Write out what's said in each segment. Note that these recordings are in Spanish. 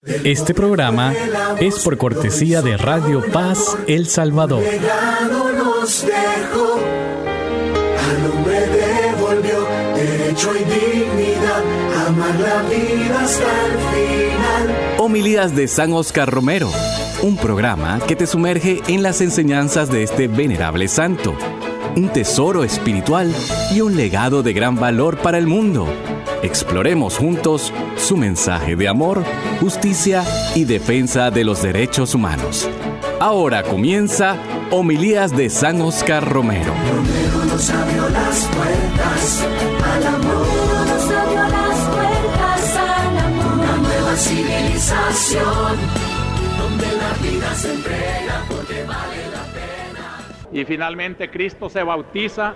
Este programa es por cortesía de Radio Paz El Salvador. Legado nos dejó, al hombre devolvió derecho y dignidad, amar la vida hasta el final. Homilías de San Óscar Romero, un programa que te sumerge en las enseñanzas de este venerable santo, un tesoro espiritual y un legado de gran valor para el mundo. Exploremos juntos su mensaje de amor, justicia y defensa de los derechos humanos. Ahora comienza Homilías de San Óscar Romero. Romero nos abrió las puertas al amor, nos abrió las puertas al amor. Una nueva civilización donde la vida se entrega porque vale la pena. Y finalmente Cristo se bautiza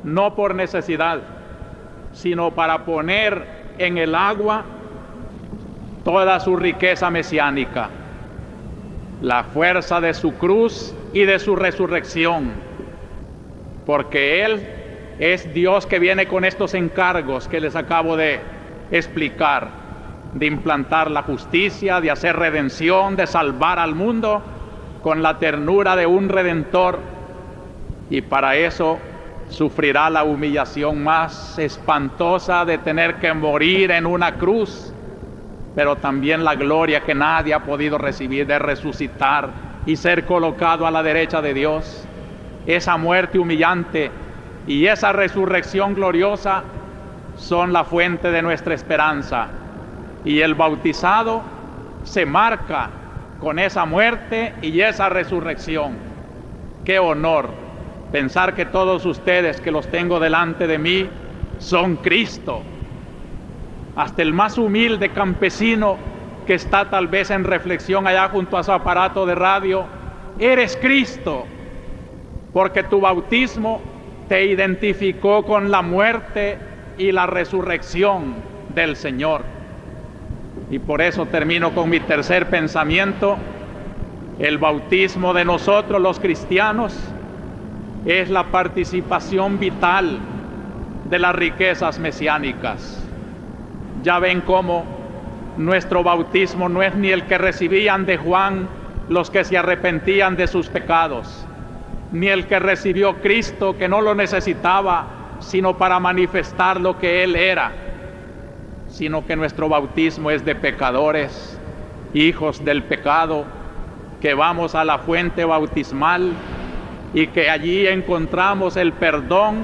no por necesidad, sino para poner en el agua toda su riqueza mesiánica, la fuerza de su cruz y de su resurrección, porque Él es Dios que viene con estos encargos que les acabo de explicar, de implantar la justicia, de hacer redención, de salvar al mundo con la ternura de un Redentor, y para eso sufrirá la humillación más espantosa de tener que morir en una cruz, pero también la gloria que nadie ha podido recibir de resucitar y ser colocado a la derecha de Dios. Esa muerte humillante y esa resurrección gloriosa son la fuente de nuestra esperanza, y el bautizado se marca con esa muerte y esa resurrección. ¡Qué honor! Pensar que todos ustedes que los tengo delante de mí son Cristo. Hasta el más humilde campesino que está tal vez en reflexión allá junto a su aparato de radio, eres Cristo, porque tu bautismo te identificó con la muerte y la resurrección del Señor. Y por eso termino con mi tercer pensamiento. El bautismo de nosotros los cristianos es la participación vital de las riquezas mesiánicas. Ya ven cómo nuestro bautismo no es ni el que recibían de Juan los que se arrepentían de sus pecados, ni el que recibió Cristo, que no lo necesitaba sino para manifestar lo que Él era, sino que nuestro bautismo es de pecadores, hijos del pecado, que vamos a la fuente bautismal y que allí encontramos el perdón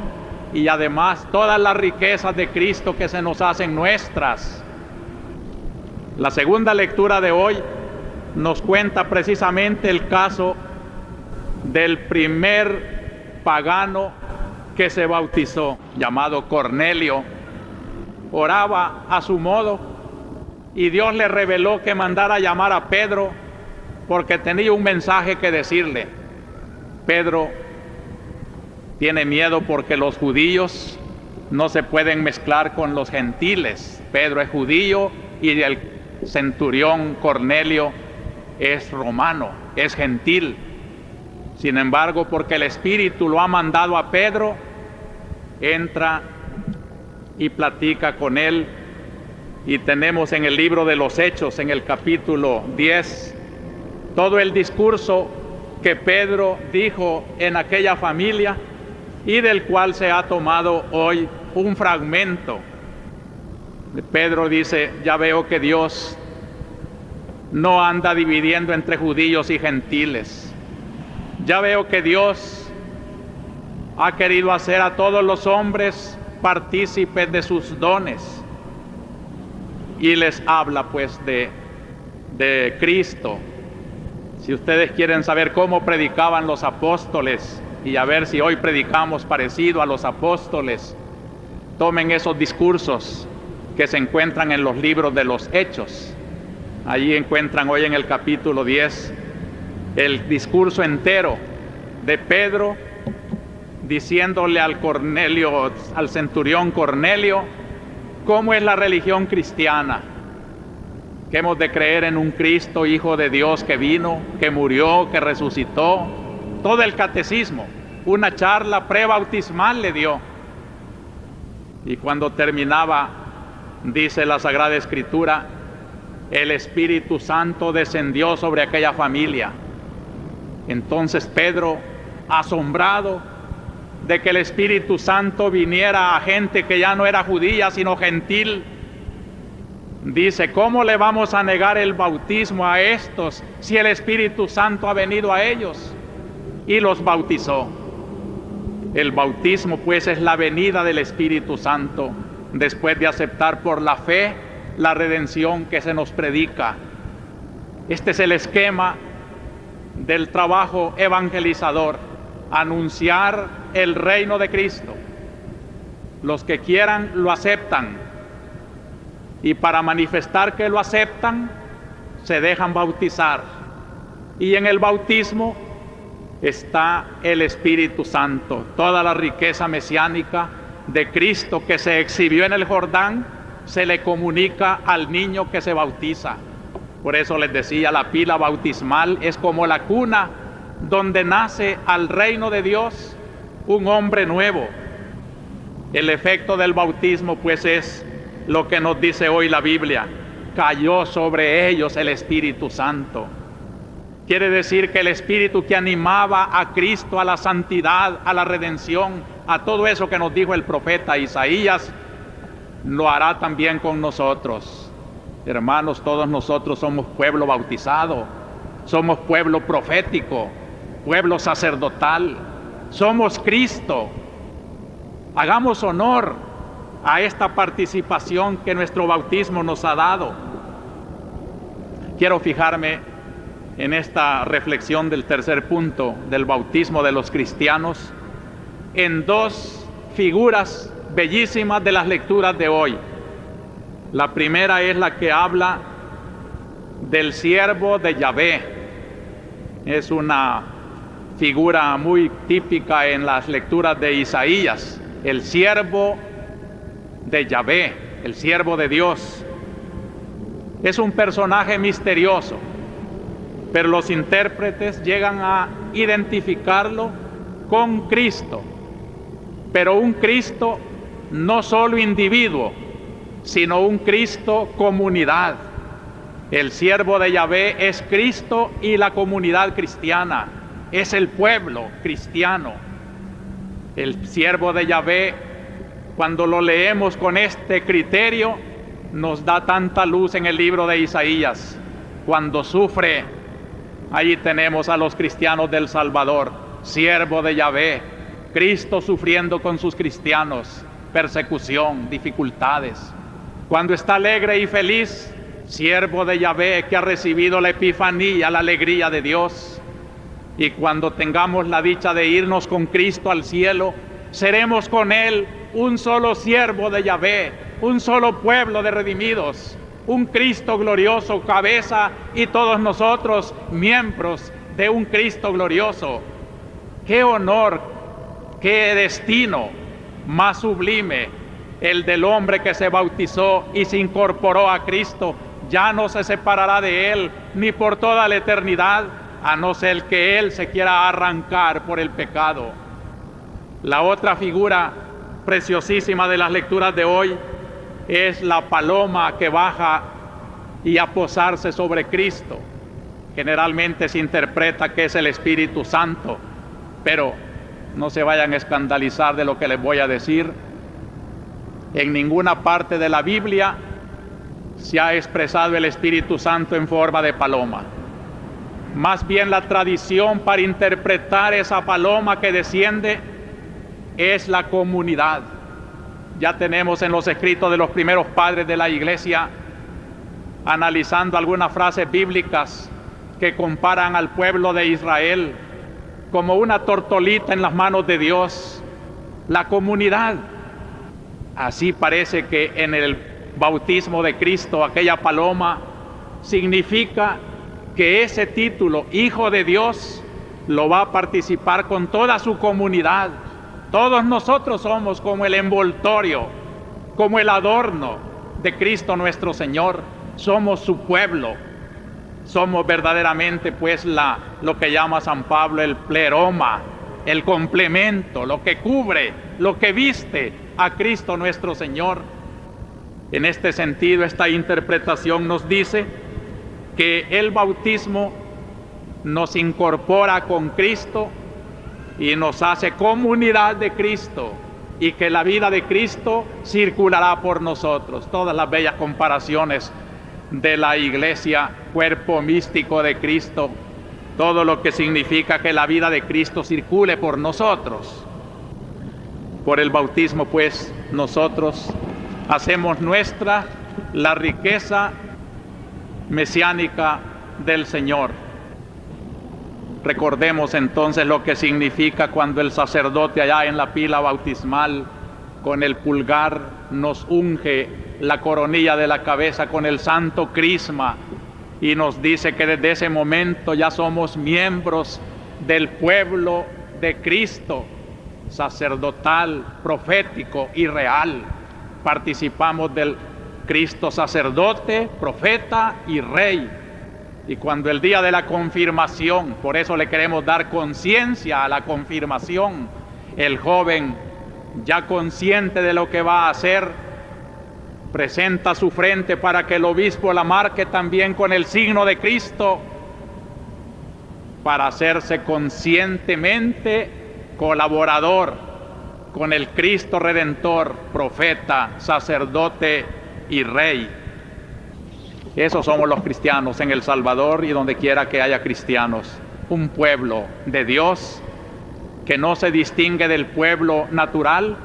y además todas las riquezas de Cristo que se nos hacen nuestras. La segunda lectura de hoy nos cuenta precisamente el caso del primer pagano que se bautizó, llamado Cornelio. Oraba a su modo y Dios le reveló que mandara a llamar a Pedro porque tenía un mensaje que decirle. Pedro tiene miedo porque los judíos no se pueden mezclar con los gentiles. Pedro es judío y el centurión Cornelio es romano, es gentil. Sin embargo, porque el Espíritu lo ha mandado a Pedro, entra y platica con él. Y tenemos en el libro de los Hechos, en el capítulo 10, todo el discurso que Pedro dijo en aquella familia y del cual se ha tomado hoy un fragmento. Pedro dice: ya veo que Dios no anda dividiendo entre judíos y gentiles. Ya veo que Dios ha querido hacer a todos los hombres partícipes de sus dones. Y les habla pues de Cristo. Si ustedes quieren saber cómo predicaban los apóstoles y a ver si hoy predicamos parecido a los apóstoles, tomen esos discursos que se encuentran en los libros de los Hechos. Allí encuentran hoy en el capítulo 10 el discurso entero de Pedro diciéndole al Cornelio, al centurión Cornelio, cómo es la religión cristiana, que hemos de creer en un Cristo, Hijo de Dios, que vino, que murió, que resucitó, todo el catecismo, una charla prebautismal le dio. Y cuando terminaba, dice la Sagrada Escritura, el Espíritu Santo descendió sobre aquella familia. Entonces Pedro, asombrado de que el Espíritu Santo viniera a gente que ya no era judía, sino gentil, dice: ¿cómo le vamos a negar el bautismo a estos si el Espíritu Santo ha venido a ellos? Y los bautizó. El bautismo, pues, es la venida del Espíritu Santo después de aceptar por la fe la redención que se nos predica. Este es el esquema del trabajo evangelizador: anunciar el reino de Cristo. Los que quieran lo aceptan, y para manifestar que lo aceptan se dejan bautizar, y en el bautismo está el Espíritu Santo. Toda la riqueza mesiánica de Cristo que se exhibió en el Jordán se le comunica al niño que se bautiza. Por eso les decía, la pila bautismal es como la cuna donde nace al reino de Dios un hombre nuevo. El efecto del bautismo, pues, es lo que nos dice hoy la Biblia: cayó sobre ellos el Espíritu Santo. Quiere decir que el Espíritu que animaba a Cristo a la santidad, a la redención, a todo eso que nos dijo el profeta Isaías, lo hará también con nosotros. Hermanos, todos nosotros somos pueblo bautizado, somos pueblo profético, pueblo sacerdotal, somos Cristo. Hagamos honor a esta participación que nuestro bautismo nos ha dado. Quiero fijarme en esta reflexión del tercer punto del bautismo de los cristianos en dos figuras bellísimas de las lecturas de hoy. La primera es la que habla del siervo de Yahvé. Es una figura muy típica en las lecturas de Isaías: el siervo de Yahvé, el siervo de Dios. Es un personaje misterioso, pero los intérpretes llegan a identificarlo con Cristo, pero un Cristo no solo individuo, sino un Cristo comunidad. El siervo de Yahvé es Cristo y la comunidad cristiana, es el pueblo cristiano. El siervo de Yahvé, cuando lo leemos con este criterio, nos da tanta luz en el libro de Isaías. Cuando sufre, allí tenemos a los cristianos del Salvador, siervo de Yahvé, Cristo sufriendo con sus cristianos, persecución, dificultades. Cuando está alegre y feliz, siervo de Yahvé que ha recibido la epifanía, la alegría de Dios. Y cuando tengamos la dicha de irnos con Cristo al cielo, seremos con Él un solo siervo de Yahvé, un solo pueblo de redimidos, un Cristo glorioso, cabeza, y todos nosotros miembros de un Cristo glorioso. ¡Qué honor, qué destino más sublime el del hombre que se bautizó y se incorporó a Cristo! Ya no se separará de Él ni por toda la eternidad, a no ser que Él se quiera arrancar por el pecado. La otra figura preciosísima de las lecturas de hoy es la paloma que baja y a posarse sobre Cristo. Generalmente se interpreta que es el Espíritu Santo, pero no se vayan a escandalizar de lo que les voy a decir. En ninguna parte de la Biblia se ha expresado el Espíritu Santo en forma de paloma. Más bien la tradición para interpretar esa paloma que desciende es la comunidad. Ya tenemos en los escritos de los primeros padres de la Iglesia, analizando algunas frases bíblicas que comparan al pueblo de Israel como una tortolita en las manos de Dios, la comunidad. Así parece que en el bautismo de Cristo aquella paloma significa que ese título, Hijo de Dios, lo va a participar con toda su comunidad. Todos nosotros somos como el envoltorio, como el adorno de Cristo nuestro Señor. Somos su pueblo. Somos verdaderamente, pues, lo que llama San Pablo el pleroma, el complemento, lo que cubre, lo que viste a Cristo nuestro Señor. En este sentido, esta interpretación nos dice que el bautismo nos incorpora con Cristo y nos hace comunidad de Cristo, y que la vida de Cristo circulará por nosotros. Todas las bellas comparaciones de la iglesia, cuerpo místico de Cristo, todo lo que significa que la vida de Cristo circule por nosotros. Por el bautismo, pues, nosotros hacemos nuestra la riqueza mesiánica del Señor. Recordemos entonces lo que significa cuando el sacerdote allá en la pila bautismal con el pulgar nos unge la coronilla de la cabeza con el santo crisma y nos dice que desde ese momento ya somos miembros del pueblo de Cristo, sacerdotal, profético y real. Participamos del Cristo sacerdote, profeta y rey. Y cuando el día de la confirmación, por eso le queremos dar conciencia a la confirmación, el joven, ya consciente de lo que va a hacer, presenta su frente para que el obispo la marque también con el signo de Cristo, para hacerse conscientemente colaborador con el Cristo Redentor, profeta, sacerdote y rey. Esos somos los cristianos en El Salvador y donde quiera que haya cristianos. Un pueblo de Dios que no se distingue del pueblo natural,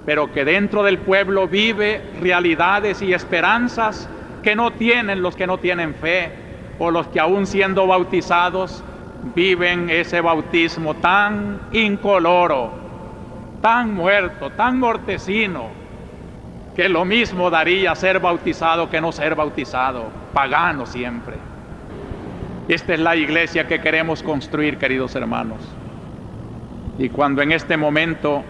pero que dentro del pueblo vive realidades y esperanzas que no tienen los que no tienen fe, o los que aún siendo bautizados viven ese bautismo tan incoloro, tan muerto, tan mortecino, que lo mismo daría ser bautizado que no ser bautizado, pagano siempre. Esta es la iglesia que queremos construir, queridos hermanos. Y cuando en este momento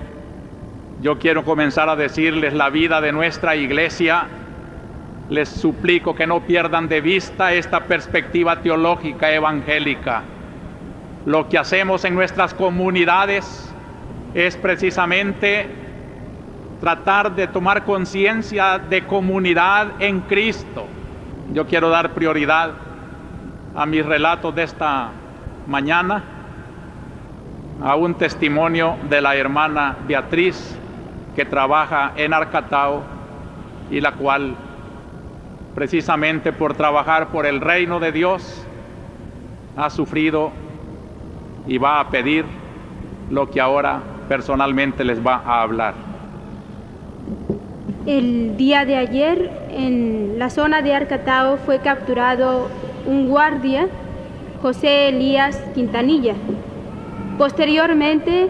yo quiero comenzar a decirles la vida de nuestra iglesia, les suplico que no pierdan de vista esta perspectiva teológica evangélica. Lo que hacemos en nuestras comunidades es precisamente tratar de tomar conciencia de comunidad en Cristo. Yo quiero dar prioridad a mis relatos de esta mañana, a un testimonio de la hermana Beatriz, que trabaja en Arcatao, y la cual, precisamente por trabajar por el reino de Dios, ha sufrido y va a pedir lo que ahora personalmente les va a hablar. El día de ayer, en la zona de Arcatao, fue capturado un guardia, José Elías Quintanilla. Posteriormente,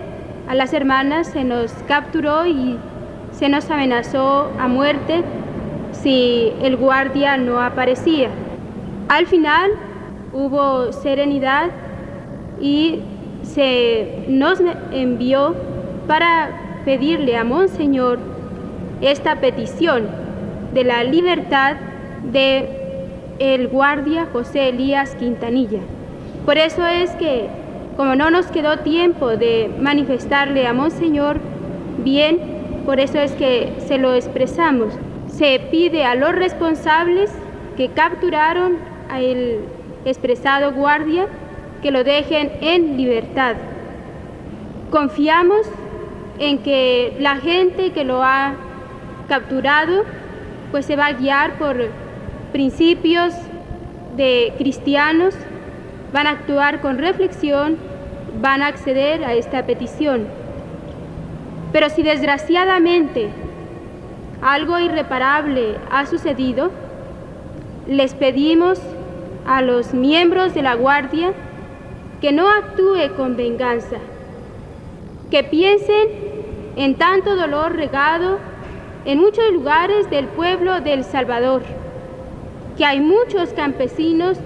a las hermanas se nos capturó y se nos amenazó a muerte si el guardia no aparecía. Al final hubo serenidad y se nos envió para pedirle a Monseñor esta petición de la libertad de el guardia José Elías Quintanilla. Por eso es que, como no nos quedó tiempo de manifestarle a Monseñor bien, por eso es que se lo expresamos. Se pide a los responsables que capturaron al expresado guardia que lo dejen en libertad. Confiamos en que la gente que lo ha capturado pues se va a guiar por principios de cristianos, van a actuar con reflexión, van a acceder a esta petición. Pero si desgraciadamente algo irreparable ha sucedido, les pedimos a los miembros de la Guardia que no actúe con venganza, que piensen en tanto dolor regado en muchos lugares del pueblo de El Salvador, que hay muchos campesinos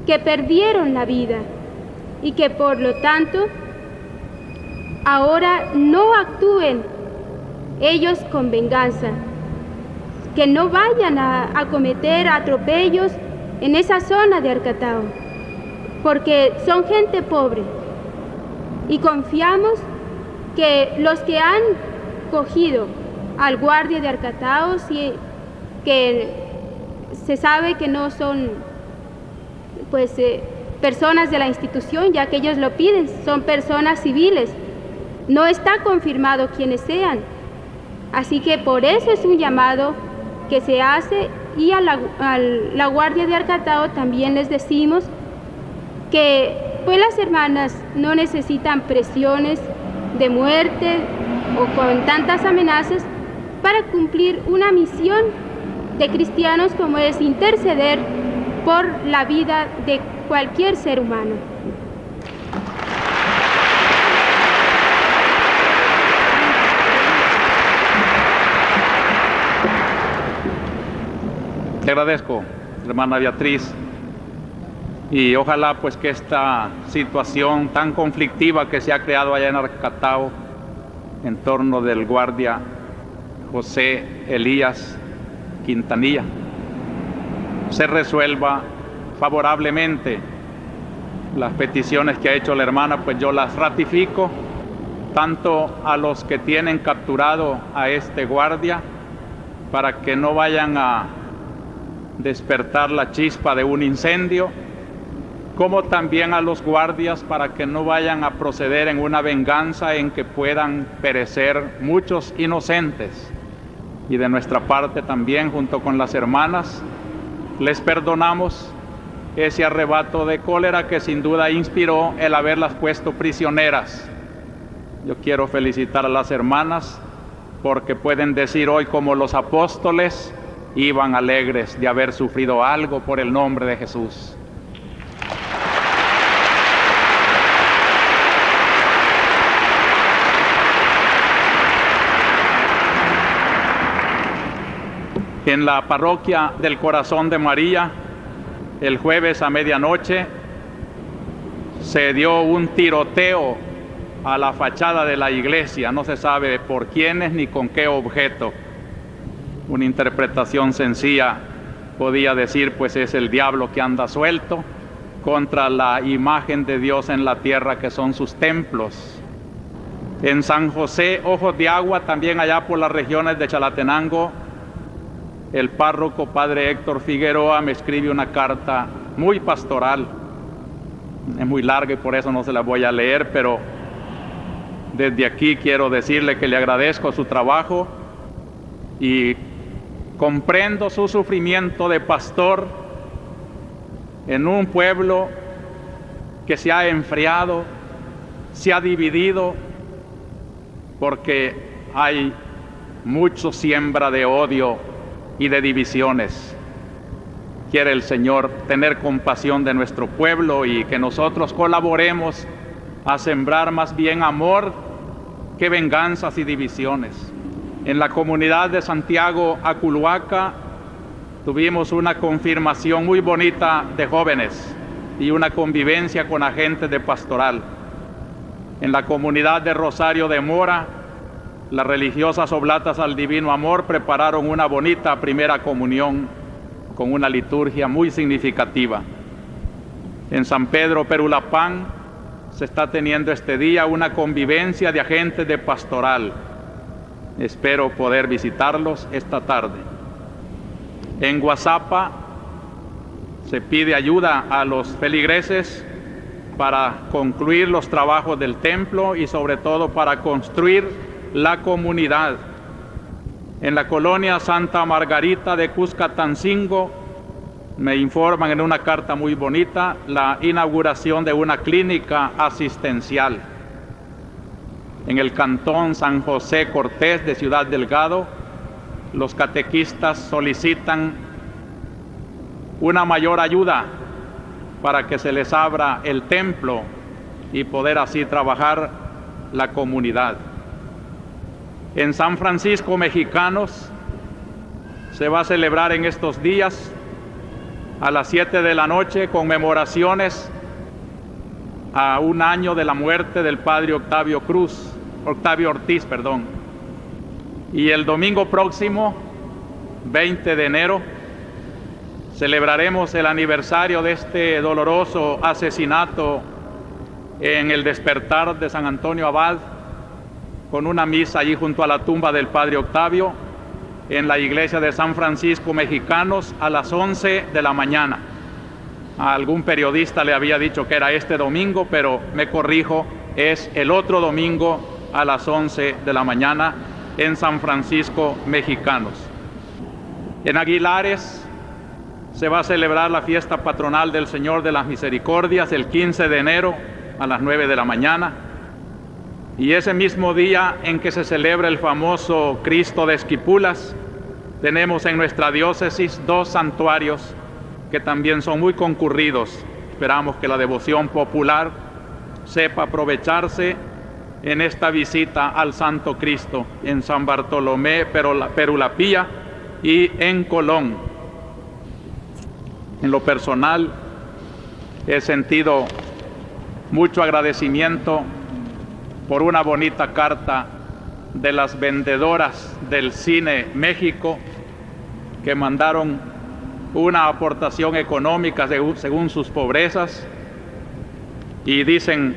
que perdieron la vida y que por lo tanto ahora no actúen ellos con venganza, que no vayan a cometer atropellos en esa zona de Arcatao, porque son gente pobre, y confiamos que los que han cogido al guardia de Arcatao, si que se sabe que no son personas de la institución, ya que ellos lo piden, son personas civiles. No está confirmado quiénes sean. Así que por eso es un llamado que se hace, y a la Guardia de Arcatao también les decimos que pues las hermanas no necesitan presiones de muerte o con tantas amenazas para cumplir una misión de cristianos como es interceder por la vida de cualquier ser humano. Te agradezco, hermana Beatriz, y ojalá pues que esta situación tan conflictiva que se ha creado allá en Arcatao en torno del guardia José Elías Quintanilla se resuelva favorablemente. Las peticiones que ha hecho la hermana, pues yo las ratifico, tanto a los que tienen capturado a este guardia, para que no vayan a despertar la chispa de un incendio, como también a los guardias para que no vayan a proceder en una venganza en que puedan perecer muchos inocentes. Y de nuestra parte también, junto con las hermanas, les perdonamos ese arrebato de cólera que sin duda inspiró el haberlas puesto prisioneras. Yo quiero felicitar a las hermanas porque pueden decir hoy, como los apóstoles, iban alegres de haber sufrido algo por el nombre de Jesús. En la parroquia del Corazón de María, el jueves a medianoche, se dio un tiroteo a la fachada de la iglesia, no se sabe por quiénes ni con qué objeto. Una interpretación sencilla podía decir, pues es el diablo que anda suelto contra la imagen de Dios en la tierra, que son sus templos. En San José, Ojos de Agua, también allá por las regiones de Chalatenango, el párroco padre Héctor Figueroa me escribe una carta muy pastoral. Es muy larga y por eso no se la voy a leer, pero desde aquí quiero decirle que le agradezco su trabajo y comprendo su sufrimiento de pastor en un pueblo que se ha enfriado, se ha dividido, porque hay mucho siembra de odio y de divisiones. Quiere el Señor tener compasión de nuestro pueblo y que nosotros colaboremos a sembrar más bien amor que venganzas y divisiones. En la comunidad de Santiago Aculuaca tuvimos una confirmación muy bonita de jóvenes y una convivencia con agentes de pastoral. En la comunidad de Rosario de Mora, las religiosas oblatas al Divino Amor prepararon una bonita primera comunión con una liturgia muy significativa. En San Pedro Perulapán se está teniendo este día una convivencia de agentes de pastoral. Espero poder visitarlos esta tarde. En Guazapa se pide ayuda a los feligreses para concluir los trabajos del templo y sobre todo para construir la comunidad. En la colonia Santa Margarita de Cuscatancingo me informan en una carta muy bonita la inauguración de una clínica asistencial. En el cantón San José Cortés de Ciudad Delgado, los catequistas solicitan una mayor ayuda para que se les abra el templo y poder así trabajar la comunidad. En San Francisco Mexicanos se va a celebrar en estos días a las 7 de la noche conmemoraciones a un año de la muerte del padre Octavio Ortiz. Y el domingo próximo, 20 de enero, celebraremos el aniversario de este doloroso asesinato en el Despertar de San Antonio Abad, con una misa allí junto a la tumba del padre Octavio, en la iglesia de San Francisco Mexicanos a las 11 de la mañana. A algún periodista le había dicho que era este domingo, pero me corrijo, es el otro domingo a las 11 de la mañana en San Francisco Mexicanos. En Aguilares se va a celebrar la fiesta patronal del Señor de las Misericordias el 15 de enero a las 9 de la mañana. Y ese mismo día en que se celebra el famoso Cristo de Esquipulas, tenemos en nuestra diócesis 2 santuarios que también son muy concurridos. Esperamos que la devoción popular sepa aprovecharse en esta visita al Santo Cristo, en San Bartolomé Perulapía y en Colón. En lo personal, he sentido mucho agradecimiento por una bonita carta de las vendedoras del Cine México que mandaron una aportación económica según sus pobrezas y dicen: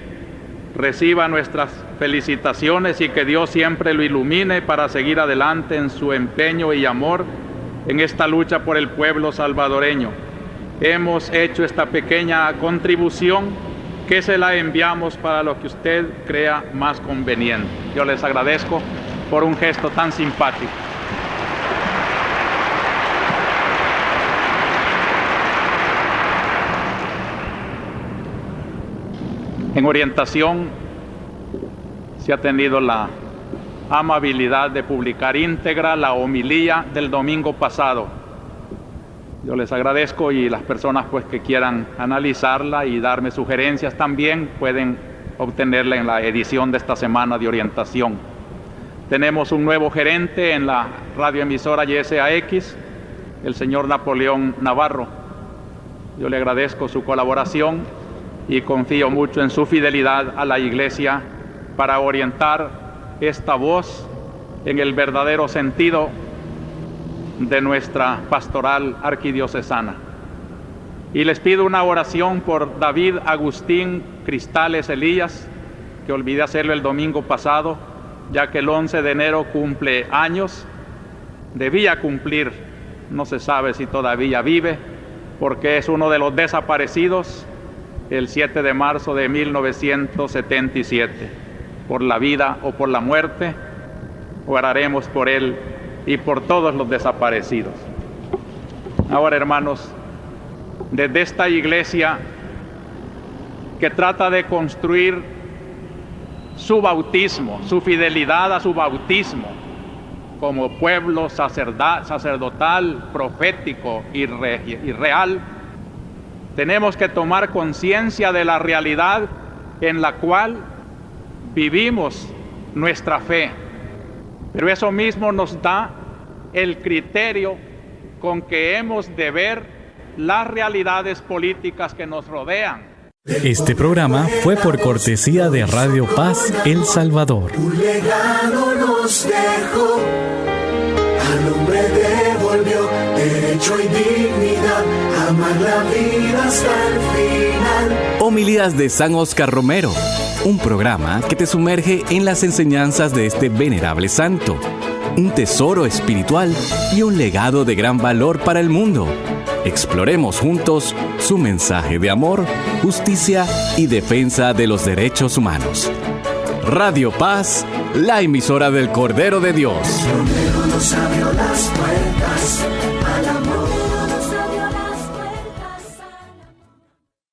reciba nuestras felicitaciones y que Dios siempre lo ilumine para seguir adelante en su empeño y amor en esta lucha por el pueblo salvadoreño. Hemos hecho esta pequeña contribución que se la enviamos para lo que usted crea más conveniente. Yo les agradezco por un gesto tan simpático. En orientación se ha tenido la amabilidad de publicar íntegra la homilía del domingo pasado. Yo les agradezco, y las personas pues que quieran analizarla y darme sugerencias también pueden obtenerla en la edición de esta semana de orientación. Tenemos un nuevo gerente en la radioemisora YSAX, el señor Napoleón Navarro. Yo le agradezco su colaboración y confío mucho en su fidelidad a la Iglesia para orientar esta voz en el verdadero sentido de nuestra pastoral arquidiocesana. Y les pido una oración por David Agustín Cristales Elías, que olvidé hacerlo el domingo pasado, ya que el 11 de enero cumple años. Debía cumplir, no se sabe si todavía vive, porque es uno de los desaparecidos el 7 de marzo de 1977. Por la vida o por la muerte, oraremos por él y por todos los desaparecidos. Ahora, hermanos, desde esta iglesia que trata de construir su bautismo, su fidelidad a su bautismo como pueblo sacerdotal, profético y real, tenemos que tomar conciencia de la realidad en la cual vivimos nuestra fe. Pero eso mismo nos da el criterio con que hemos de ver las realidades políticas que nos rodean. Este programa fue por cortesía de Radio Paz El Salvador. Un legado nos dejó, al hombre devolvió derecho y dignidad, amar la vida hasta el final. Homilías de San Óscar Romero, un programa que te sumerge en las enseñanzas de este venerable santo, un tesoro espiritual y un legado de gran valor para el mundo. Exploremos juntos su mensaje de amor, justicia y defensa de los derechos humanos. Radio Paz, la emisora del Cordero de Dios. Romero nos abrió las puertas